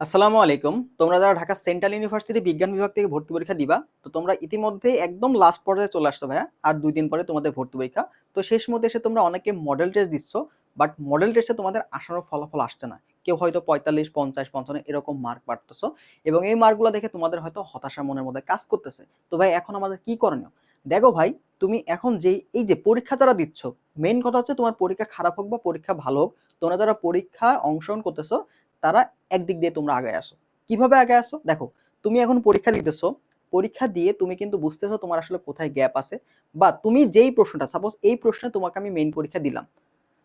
আসসালামু আলাইকুম। তোমরা যারা ঢাকা সেন্ট্রাল ইউনিভার্সিটি বিজ্ঞান বিভাগ থেকে ভর্তি পরীক্ষা দিবা, তো তোমরা ইতিমধ্যে একদম লাস্ট পর্যায়ে চলে আসছো ভাইয়া। আর ২ দিন পরে তোমাদের ভর্তি পরীক্ষা। তো শেষ মুহূর্তে এসে তোমরা অনেকে মডেল টেস্ট দিচ্ছ, বাট মডেল টেস্টে তোমাদের আশানুরূপ ফলাফল আসছে না। কেউ হয়তো ৪৫, ৫০, ৫৫ এরকম মার্ক পাচ্ছো এবং এই মার্কগুলো দেখে তোমাদের হয়তো হতাশা মনের মধ্যে কাজ করতেছে। তো ভাই এখন আমাদের কি করণীয়? দেখো ভাই, তুমি এখন এই যে পরীক্ষা যারা দিচ্ছ, মেইন কথা হচ্ছে তোমার পরীক্ষা খারাপ হোক বা পরীক্ষা ভালো হোক, তোমরা যারা পরীক্ষায় অংশগ্রহণ করতেছো তারা একদিক দিয়ে তোমরা আগায় আসো। কিভাবে আগায় আসো? দেখো, তুমি এখন পরীক্ষা দিতেছো, পরীক্ষা দিয়ে তুমি কিন্তু বুঝতেছো তোমার আসলে কোথায় গ্যাপ আছে, বা তুমি যেই প্রশ্নটা, সাপোজ এই প্রশ্নে তোমাকে আমি মেইন পরীক্ষা দিলাম,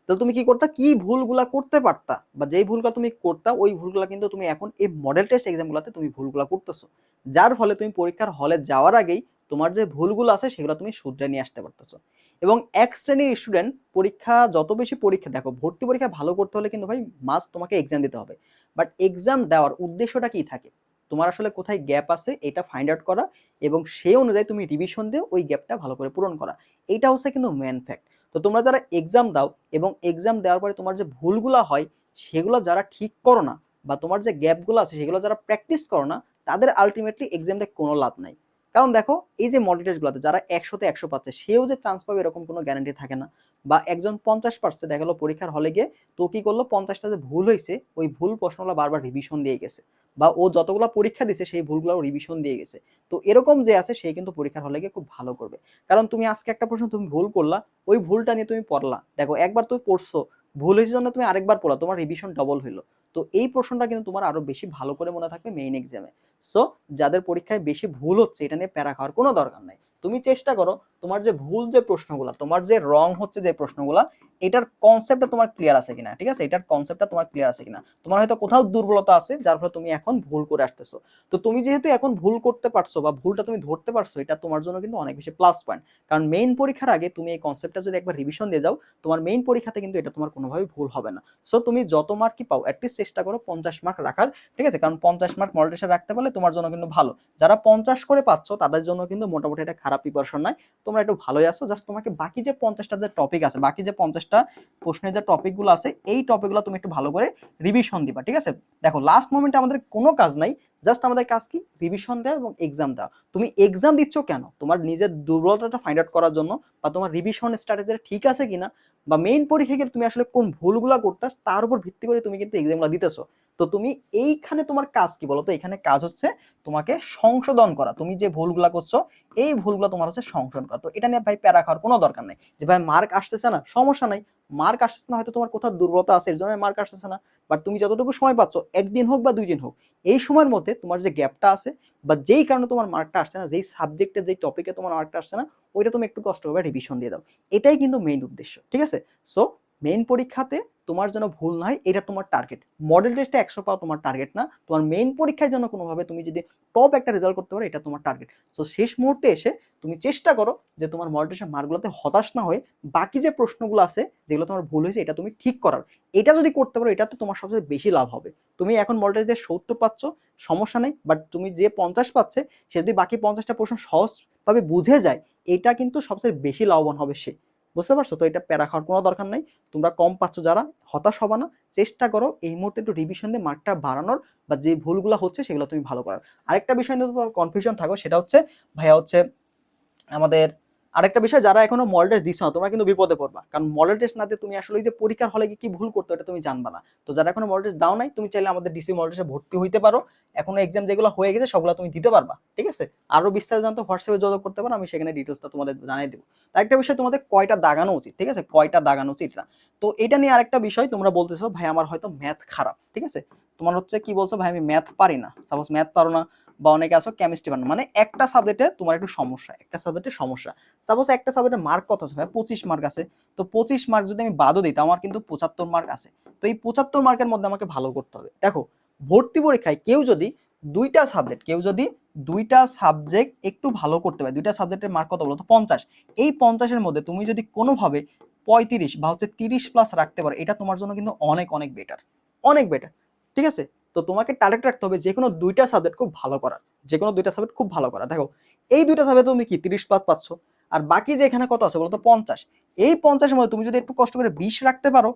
তো তুমি কি করতা, কি ভুলগুলা করতে পারতা, বা যেই ভুলগুলা তুমি করতা ওই ভুলগুলা কিন্তু তুমি এখন এই মডেল টেস্ট এক্সামগুলোতে তুমি ভুলগুলা করতেছো, যার ফলে তুমি পরীক্ষার হলে যাওয়ার আগেই তোমার যে ভুলগুলো আছে সেগুলো তুমি শুধরে নিয়ে আসতে পারতেছো। এবং এক শ্রেণীর স্টুডেন্ট পরীক্ষা যত বেশি পরীক্ষা, দেখো ভর্তি পরীক্ষা ভালো করতে হলে কিন্তু ভাই মাস্ট তোমাকে এক্সাম দিতে হবে, বাট এক্সাম দেওয়ার উদ্দেশ্যটা কি থাকে? তোমার আসলে কোথায় গ্যাপ আছে এটা ফাইন্ড আউট করা, এবং সেই অনুযায়ী তুমি রিভিশন দিয়ে ওই গ্যাপটা ভালো করে পূরণ করা। এইটা হচ্ছে কিন্তু মেন ফ্যাক্ট। তো তোমরা যারা এক্সাম দাও এবং এক্সাম দেওয়ার পরে তোমার যে ভুলগুলো হয় সেগুলো যারা ঠিক করো না, বা তোমার যে গ্যাপগুলো আছে সেগুলো যারা প্র্যাকটিস করো না, তাদের আলটিমেটলি এক্সাম দিয়ে কোনো লাভ নাই। কারণ দেখো, এই যে মডেল টেস্টগুলোতে যারা ১০০তে ১০০ পাচ্ছে, সেও যে চান্স পাবে এরকম কোনো গ্যারান্টি থাকে না। বা একজন ৫০ পারছে, দেখা গেলো পরীক্ষার হলে গিয়ে তো কি করলো, ৫০টা যে ভুল হয়েছে ওই ভুল প্রশ্নগুলো বারবার রিভিশন দিয়ে গেছে, বা ও যতগুলো পরীক্ষা দিছে সেই ভুলগুলো রিভিশন দিয়ে গেছে। তো এরকম যে আছে সে কিন্তু পরীক্ষার হলে গিয়ে খুব ভালো করবে। কারণ তুমি আজকে একটা প্রশ্ন তুমি ভুল করলা, ওই ভুলটা নিয়ে তুমি পড়লা, দেখো একবার তুমি পড়ছো, ভুল হয়েছে জন্য তুমি আরেকবার পড়লা, তোমার রিভিশন ডবল হইলো। তো এই প্রশ্নটা কিন্তু তোমার আরো বেশি ভালো করে মনে থাকবে মেইন এক্সামে। সো যাদের পরীক্ষায় বেশি ভুল হচ্ছে এটা নিয়ে প্যারা খাওয়ার কোনো দরকার নাই। তুমি চেষ্টা করো তোমার যে ভুল যে প্রশ্নগুলো, তোমার যে রং হচ্ছে যে প্রশ্নগুলো, এটার কনসেপ্টটা তোমার ক্লিয়ার আছে কিনা, ঠিক আছে, এটার কনসেপ্টটা তোমার ক্লিয়ার আছে কিনা। তোমার হয়তো কোথাও দুর্বলতা আছে যার ফলে তুমি এখন ভুল করে আসতেছো। তো তুমি যেহেতু এখন ভুল করতে পারছো বা ভুলটা তুমি ধরতে পারছো, এটা তোমার জন্য কিন্তু অনেক বেশি প্লাস পয়েন্ট। কারণ মেইন পরীক্ষার আগে তুমি এই কনসেপ্টটা যদি একবার রিভিশন দিয়ে যাও, তোমার মেইন পরীক্ষাতে কিন্তু এটা তোমার কোনোভাবে ভুল হবে না। সো তুমি যত মার্কই পাও অ্যাটলিস্ট চেষ্টা করো ৫০ মার্ক রাখার, ঠিক আছে, কারণ ৫০ মার্ক মডেল টেস্টে রাখতে পারলে তোমার জন্য কিন্তু ভালো। যারা ৫০ করে পাচ্ছ তাদের জন্য কিন্তু মোটামুটি এটা খারাপ প্রিপারেশন নাই, তোমরা একটু ভালোই আছো। জাস্ট তোমাকে বাকি যে ৫০টা যে টপিক আছে, বাকি যে ৫০টা প্রশ্নের যে টপিকগুলো আছে, এই টপিকগুলো তুমি একটু ভালো করে রিভিশন দিবা, ঠিক আছে। দেখো লাস্ট মোমেন্টে আমাদের কোনো কাজ নাই, জাস্ট আমাদের কাজ কি, রিভিশন দেওয়া এবং এক্সাম দেওয়া। তুমি এক্সাম দিচ্ছ কেন? তোমার নিজের দুর্বলতাটা ফাইন্ড আউট করার জন্য, বা তোমার রিভিশন স্ট্র্যাটেজিটা ঠিক আছে কিনা, বা মেইন পরীক্ষায় তুমি আসলে কোন ভুলগুলো করতেছ তার উপর ভিত্তি করে তুমি কিন্তু এক্সামগুলো দিতেছো। তো তুমি এইখানে তোমার কাজ কি বলো তো? এখানে কাজ হচ্ছে তোমাকে সংশোধন করা। তুমি যে ভুলগুলা করছো এই ভুলগুলো তোমার হচ্ছে সংশোধন করা। তো এটা নিয়ে ভাই প্যারা খাওয়ার কোনো দরকার নেই যে ভাই মার্ক আসতেছে না, সমস্যা নাই। মার্ক আসতেছে না, হয়তো তোমার কোথাও দুর্বলতা আছে এর জন্য মার্ক আসতেছে না, বাট তুমি যতটুকু সময় পাচ্ছ, একদিন হোক বা ২ দিন হোক, এই সময়ের মধ্যে তোমার যে গ্যাপটা আছে বা যেই কারণে তোমার মার্কটা আসছে না, যেই সাবজেক্টে যেই টপিকে তোমার মার্কটা আসছে না, ওইটা তুমি একটু কষ্ট করে রিভিশন দিয়ে দাও। এটাই কিন্তু মেইন উদ্দেশ্য, ঠিক আছে। সো মেইন পরীক্ষাতে তোমার যেন ভুল না হয় এটা তোমার টার্গেট। মডেল টেস্টে ১০০ পাওয়া তোমার টার্গেট না, তোমার মেইন পরীক্ষায় যেন কোনোভাবে তুমি যদি টপ একটা রেজাল্ট করতে পারো এটা তোমার টার্গেট। সো শেষ মুহূর্তে এসে তুমি চেষ্টা করো যে তোমার মডেল টেস্টের মার্কগুলোতে হতাশ না হয়ে বাকি যে প্রশ্নগুলো আছে যেগুলো তোমার ভুল হয়েছে এটা তুমি ঠিক করার, এটা যদি করতে পারো এটা তো তোমার সবচেয়ে বেশি লাভ হবে। তুমি এখন মডেল টেস্ট দিয়ে ৭০ পাচ্ছ, সমস্যা নেই, বাট তুমি যে ৫০ পাচ্ছে সে যদি বাকি ৫০টা প্রশ্ন সহজভাবে বুঝে যায়, এটা কিন্তু সবচেয়ে বেশি লাভবান হবে সে। বুঝতে পারছো? তো এটা প্যারা খাওয়ার কোনো দরকার নাই। তোমরা কম পাচ্ছ যারা, হতাশ হবা না। চেষ্টা করো এই মুহূর্তে একটু রিভিশন দিয়ে মার্কটা বাড়ানোর, বা যে ভুলগুলো হচ্ছে সেগুলো তুমি ভালো করার। আরেকটা বিষয় নিয়ে তোমার কনফিউশন থাকো, সেটা হচ্ছে ভাইয়া হচ্ছে আমাদের আরেকটা বিষয়, যারা এখনো মডেল টেস্ট দিচ্ছ না তোমরা কিন্তু বিপদে পড়বা। কারণ মডেল টেস্ট না দিয়ে তুমি আসলে ওই যে পরীক্ষার হলে কি ভুল করতে এটা তুমি জানবা না। তো যারা এখনো মডেল টেস্ট দাও নাই, তুমি চাইলে আমাদের ডিসি মডেল টেস্টে ভর্তি হইতে পারো। এখনো এক্সাম যেগুলো হয়ে গেছে সবগুলো তুমি দিতে পারবা, ঠিক আছে। আরো বিস্তারিত জানতে হোয়াটসঅ্যাপে যোগাযোগ করতে পারো, আমি সেখানে ডিটেলসটা তোমাদের জানিয়ে দেবো। আরেকটা বিষয়, তোমাদের কয়টা দাগানো উচিত, ঠিক আছে, কয়টা দাগানো উচিত না। তো এটা নিয়ে আরেকটা বিষয়, তোমরা বলতেছো ভাই আমার হয়তো ম্যাথ খারাপ, ঠিক আছে, তোমার হচ্ছে কি বলছো ভাই আমি ম্যাথ পারি না, সাপোজ ম্যাথ পারো না, বা অনেকে আছো কেমিস্ট্রি পারো না, মানে একটা সাবজেক্টে তোমার একটু সমস্যা, একটা সাবজেক্টে সমস্যা। সাপোজ একটা সাবজেক্টে মার্ক কত আছে ভাই, ২৫ মার্ক আছে। তো ২৫ মার্ক যদি আমি বাদও দিই, আমার কিন্তু ৭৫ মার্ক আছে। তো এই ৭৫ মার্কের মধ্যে আমাকে ভালো করতে হবে। দেখো ভর্তি পরীক্ষায় কেউ যদি দুইটা সাবজেক্ট একটু ভালো করতে পারে, দুইটা সাবজেক্টের মার্ক কত বলতো ৫০, এই ৫০-এর মধ্যে তুমি যদি কোনোভাবে ৩৫ বা হচ্ছে ৩০ প্লাস রাখতে পারো, এটা তোমার জন্য কিন্তু অনেক অনেক বেটার, অনেক বেটার, ঠিক আছে। তো তোমাকে টার্গেট রাখতে হবে যে কোনো দুইটা সাবজেক্ট খুব ভালো করা, যে কোনো দুইটা সাবজেক্ট খুব ভালো করা। দেখো এই দুইটা সাবজেক্ট তুমি কি ৩০ প্লাস পাচ্ছ, আর বাকি যে এখানে কত আছে বলতো ৫০, এই ৫০-এর মধ্যে তুমি যদি একটু কষ্ট করে ২০ রাখতে পারো,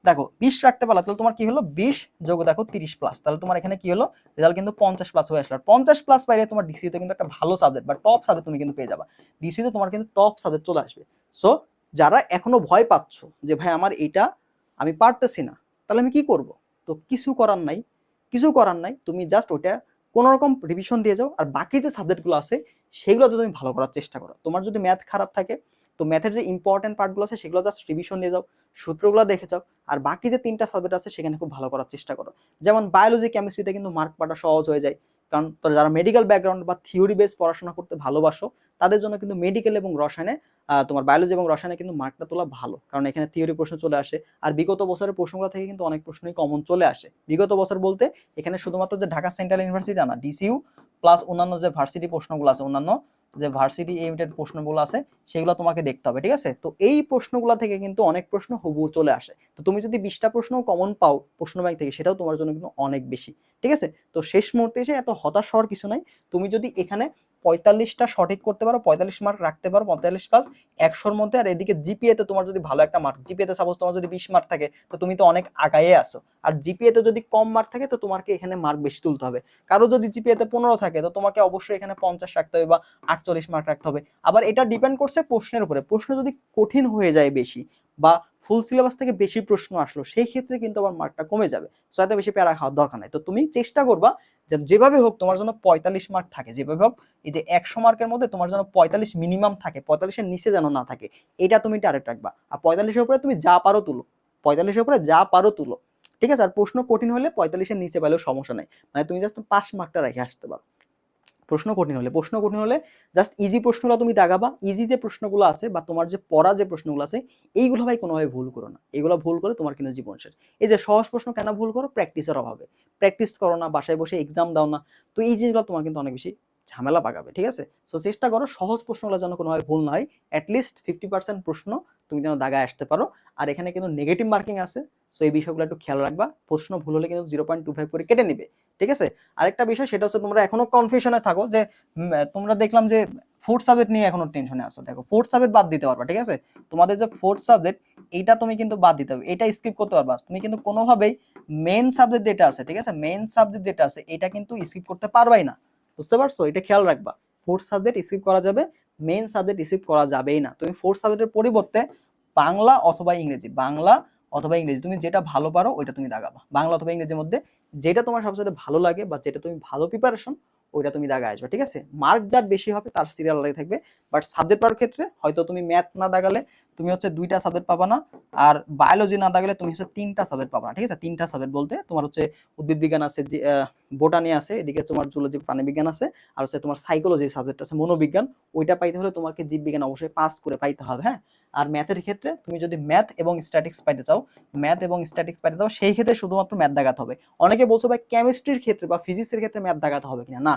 দেখো 20 রাখতে পারলা, তাহলে তোমার কি হলো 20 যোগ দেখো 30 প্লাস, তাহলে তোমার এখানে কি হলো রেজাল্ট কিন্তু 50 প্লাস হয়ে আসলো। আর 50 প্লাস পাইলে তোমার ডিসিতে কিন্তু একটা ভালো সাবজেক্ট বা টপ সাবজেক্ট তুমি কিন্তু পেয়ে যাবা, ডিসিতে তোমার কিন্তু টপ সাবজেক্ট চলে আসবে। সো যারা এখনো ভয় পাচ্ছ যে ভাই আমার এটা আমি পারতেছি না, তাহলে আমি কি করব, তো কিছু করার নাই, কিছু করার নাই, তুমি জাস্ট ওটা কোনো রকম রিভিশন দিয়ে যাও, আর বাকি যে সাবজেক্টগুলো আছে সেগুলোতে তুমি ভালো করার চেষ্টা করো। তোমার যদি ম্যাথ খারাপ থাকে তো ম্যাথের যে ইম্পর্টেন্ট পার্টগুলো আছে সেগুলো জাস্ট রিভিশন দিয়ে যাও, সূত্রগুলো দেখে যাও, আর বাকি যে 3টা সাবজেক্ট আছে সেখানে খুব ভালো করার চেষ্টা করো। যেমন বায়োলজি কেমিস্ট্রিতে কিন্তু মার্ক পাওয়াটা সহজ হয়ে যায়, কারণ যারা মেডিকেল ব্যাকগ্রাউন্ড বা থিওরি বেস পড়াশোনা করতে ভালোবাসো তাদের জন্য কিন্তু মেডিকেল এবং রসায়নে তোমার বায়োলজি এবং রসায়নে কিন্তু মার্কটা তোলা ভালো, কারণ এখানে থিওরি প্রশ্ন চলে আসে। আর বিগত বছরের প্রশ্নগুলো থেকে কিন্তু অনেক প্রশ্নই কমন চলে আসে। বিগত বছর বলতে এখানে শুধুমাত্র যে ঢাকা সেন্ট্রাল ইউনিভার্সিটি না, ডিসিইউ প্লাস অন্যান্য যে ভার্সিটি প্রশ্নগুলো আছে, অন্যান্য যে ভার্সিটি এমিটেড প্রশ্নগুলো আছে সেগুলো তোমাকে দেখতে হবে, ঠিক আছে। তো এই প্রশ্নগুলো থেকে কিন্তু অনেক প্রশ্ন হুবহু চলে আসে। তো তুমি যদি 20টা প্রশ্ন কমন পাও প্রশ্ন ব্যাংক থেকে, সেটাও তোমার জন্য কিন্তু অনেক বেশি, ঠিক আছে। তো শেষ মুহূর্তে এসে এত হতাশ হওয়ার কিছু নাই। তুমি যদি এখানে 45টা সঠিক করতে পারো, 45 মার্ক রাখতে পারো, 45 প্লাস 100-র মধ্যে, আর এদিকে জিপিএ তে তোমার যদি ভালো একটা মার্ক, জিপিএ তে সাপোজ তোমার যদি 20 মার্ক থাকে তো তুমি তো অনেক আগায়ে আসো। আর জিপিএ তে যদি কম মার্ক থাকে তো তোমাকে এখানে মার্ক বেশি তুলতে হবে। কারো যদি জিপিএ তে 15 থাকে তো তোমাকে অবশ্যই এখানে 50 রাখতে হবে বা 48 মার্ক রাখতে হবে। আবার এটা ডিপেন্ড করছে প্রশ্নের উপরে, প্রশ্ন যদি কঠিন হয়ে যায় বেশি বা ফুল সিলেবাস থেকে বেশি প্রশ্ন আসলো সেই ক্ষেত্রে কিন্তু আবার মার্কটা কমে যাবে। সো এত বেশি প্যারা খাওয়ার দরকার নাই। তো তুমি চেষ্টা করবা যে যেভাবে হোক তোমার জন্য 45 মার্ক থাকে, যেভাবে হোক এই যে 100 মার্কের মধ্যে তোমার জন্য 45 মিনিমাম থাকে, 45-এর নিচে যেন না থাকে, এটা তুমি টার্গেট রাখবা। আর 45-এর উপরে তুমি যা পারো তুলো, 45-এর উপরে যা পারো তুলো, ঠিক আছে। আর প্রশ্ন কঠিন হলে 45-এর নিচে পেলেও সমস্যা নাই, মানে তুমি জাস্ট পাস মার্কটা রেখে আসতে পারো। প্রশ্ন কঠিন হলে জাস্ট ইজি প্রশ্নগুলো তুমি দাগাবা। ইজি যে প্রশ্নগুলো আছে বা তোমার যে পড়া যে প্রশ্নগুলো আছে এইগুলো ভাই কোনোভাবে ভুল করো না, এগুলো ভুল করে তোমার কিন্তু জীবন শেষ। এই যে সহজ প্রশ্ন কেন ভুল করো, প্র্যাকটিসের অভাবে, প্র্যাকটিস করো না, বাসায় বসে এক্সাম দাও না, তো এই জিনিসগুলো তোমার কিন্তু অনেক বেশি ঝামেলা পাকাবে, ঠিক আছে। সো চেষ্টা করো সহজ প্রশ্নগুলো যেন কোনোভাবে ভুল না হয়, অ্যাটলিস্ট 50% প্রশ্ন তুমি যেন দাগায় আসতে পারো। আর এখানে কিন্তু নেগেটিভ মার্কিং আছে, সো এই বিষয়গুলো একটু খেয়াল রাখবা। প্রশ্ন ভুল হলে কিন্তু 0.25 করে কেটে নিবে, ঠিক আছে। আরেকটা বিষয় সেটা হচ্ছে তোমরা এখনো কনফিউশনে থাকো যে তোমরা দেখলাম যে ফোর্থ সাবজেক্ট নিয়ে এখনো টেনশনে আছো। দেখো ফোর্থ সাবজেক্ট বাদ দিতে পারবা, ঠিক আছে। তোমাদের যে ফোর্থ সাবজেক্ট এইটা তুমি কিন্তু বাদ দিতে হবে, এটা স্কিপ করতে পারবা। তুমি কিন্তু কোনোভাবেই মেইন সাবজেক্ট যেটা আছে, ঠিক আছে, মেইন সাবজেক্ট যেটা আছে এটা কিন্তু স্কিপ করতে পারবাই না, বুঝতে পারছো, এটা খেয়াল রাখবা। ফোর্থ সাবজেক্ট স্কিপ করা যাবে, মেইন সাবজেক্ট স্কিপ করা যাবেই না। তুমি ফোর্থ সাবজেক্টের পরিবর্তে বাংলা অথবা ইংরেজি, বাংলা অথবা ইংরেজি তুমি যেটা ভালো পারো ওইটা তুমি দাগাবা। বাংলা অথবা ইংরেজির মধ্যে যেটা তোমার সবচেয়ে ভালো লাগে বা যেটা তুমি ভালো প্রিপারেশন ওইটা তুমি দাগায় আসবে, ঠিক আছে। মার্ক যার বেশি হবে তার সিরিয়াল আলাদা থাকবে। বাট সাবজেক্ট পাওয়ার ক্ষেত্রে হয়তো তুমি ম্যাথ না দাগালে তুমি হচ্ছে 2টা সাবজেক্ট পাবা না, আর বায়োলজি না দাগালে তুমি হচ্ছে 3টা সাবজেক্ট পাবা না, ঠিক আছে। 3টা সাবজেক্ট বলতে তোমার হচ্ছে উদ্ভিদ বিজ্ঞান আছে, বোটানি আছে, এদিকে তোমার জুলজি প্রাণীবিজ্ঞান আছে, আর হচ্ছে তোমার সাইকোলজি সাবজেক্ট আছে, মনোবিজ্ঞান, ওইটা পাইতে হলে তোমাকে জীববিজ্ঞান অবশ্যই পাস করে পাইতে হবে, হ্যাঁ। আর ম্যাথের ক্ষেত্রে তুমি যদি ম্যাথ এবং স্ট্যাটিক্স পাইতে চাও, ম্যাথ এবং স্ট্যাটিক্স পাইতে চাও সেই ক্ষেত্রে শুধুমাত্র ম্যাথ দাগাতে হবে। অনেকে বলছো ভাই কেমিস্ট্রির ক্ষেত্রে বা ফিজিক্সের ক্ষেত্রে ম্যাথ দাগাতে হবে কিনা, না,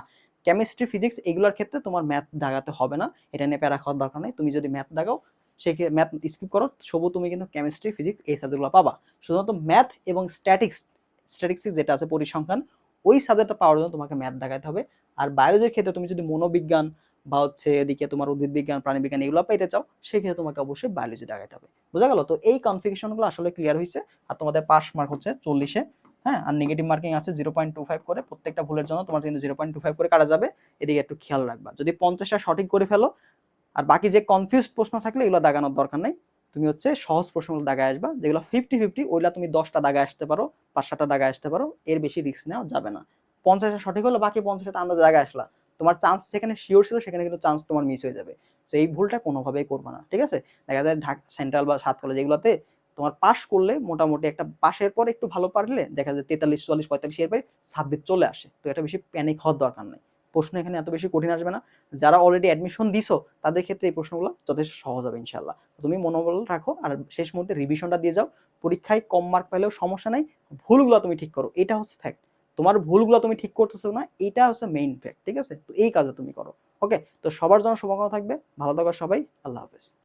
কেমিস্ট্রি ফিজিক্স এগুলোর ক্ষেত্রে তোমার ম্যাথ দাগাতে হবে না, এটা নিয়ে প্যারা খাওয়ার দরকার নেই। তুমি যদি ম্যাথ দাগাও সেই ম্যাথ স্কিপ করো, তবু তুমি কিন্তু কেমিস্ট্রি ফিজিক্স এই সাবজেক্টগুলো পাবা। শুধুমাত্র ম্যাথ এবং স্ট্যাটিক্স যেটা আছে পরিসংখ্যান, ওই সাবজেক্টটা পাওয়ার জন্য তোমাকে ম্যাথ দাগাতে হবে। আর বায়োলজির ক্ষেত্রে তুমি যদি মনোবিজ্ঞান বা হচ্ছে এদিকে তোমার উদ্ভিদ বিজ্ঞান প্রাণীবিজ্ঞান এগুলো পেতে চাও সেক্ষেত্রে তোমাকে অবশ্যই বায়োলজি দাগাতে হবে, বোঝা গেল। তো এই কনফিগারেশনগুলো আসলে ক্লিয়ার হয়েছে। আর তোমাদের পাস মার্ক হচ্ছে 40-এ, হ্যাঁ। আর নেগেটিভ মার্কিং আছে 0.25 করে, প্রত্যেকটা ভুলের জন্য তোমার কিন্তু 0.25 করে কাটা যাবে। এদিকে একটু খেয়াল রাখবা, যদি 50টা সঠিক করে ফেলো আর বাকি যে কনফিউজড প্রশ্ন থাকলে এগুলো দাগানোর দরকার নেই। তুমি হচ্ছে সহজ প্রশ্নগুলো দাগায় আসবা, যেগুলো 50-50 ওইগুলা তুমি 10টা দাগায় আসতে পারো, 5-7টা দাগায় আসতে পারো, এর বেশি রিস্ক নেওয়া যাবে না। 50টা সঠিক হলো, বাকি 50টা আন্দাজে দাগায় আসলা, তোমার চান্স যেখানে শিওর ছিল সেখানে কিন্তু চান্স তোমার মিস হয়ে যাবে। তো এই ভুলটা কোনোভাবেই করবা না, ঠিক আছে। দেখা যায় ঢাকা সেন্ট্রাল বা সাত কলেজ এগুলোতে তোমার পাস করলে মোটামুটি একটা পাশের পর একটু ভালো পারলে দেখা যায় 43, 44, 45 এর পরে সাবজেক্ট চলে আসে। তো এটা বেশি প্যানিক হওয়ার দরকার নেই, প্রশ্ন এখানে এত বেশি কঠিন আসবে না। যারা অলরেডি অ্যাডমিশন দিছো তাদের ক্ষেত্রে এই প্রশ্নগুলো যথেষ্ট সহজ হবে ইনশাল্লাহ। তুমি মনোবল রাখো আর শেষ মুহূর্তে রিভিশনটা দিয়ে যাও। পরীক্ষায় কম মার্ক পেলেও সমস্যা নাই, ভুলগুলো তুমি ঠিক করো, এটা হচ্ছে ফ্যাক্ট। তোমার ভুলগুলো তুমি ঠিক করতেছো না, এটা হচ্ছে মেইন ফ্যাক্ট, ঠিক আছে। তো এই কাজটা তুমি করো, ওকে। তো সবার জন্য শুভকামনা থাকবে, ভালো থাকো সবাই, আল্লাহ হাফেজ।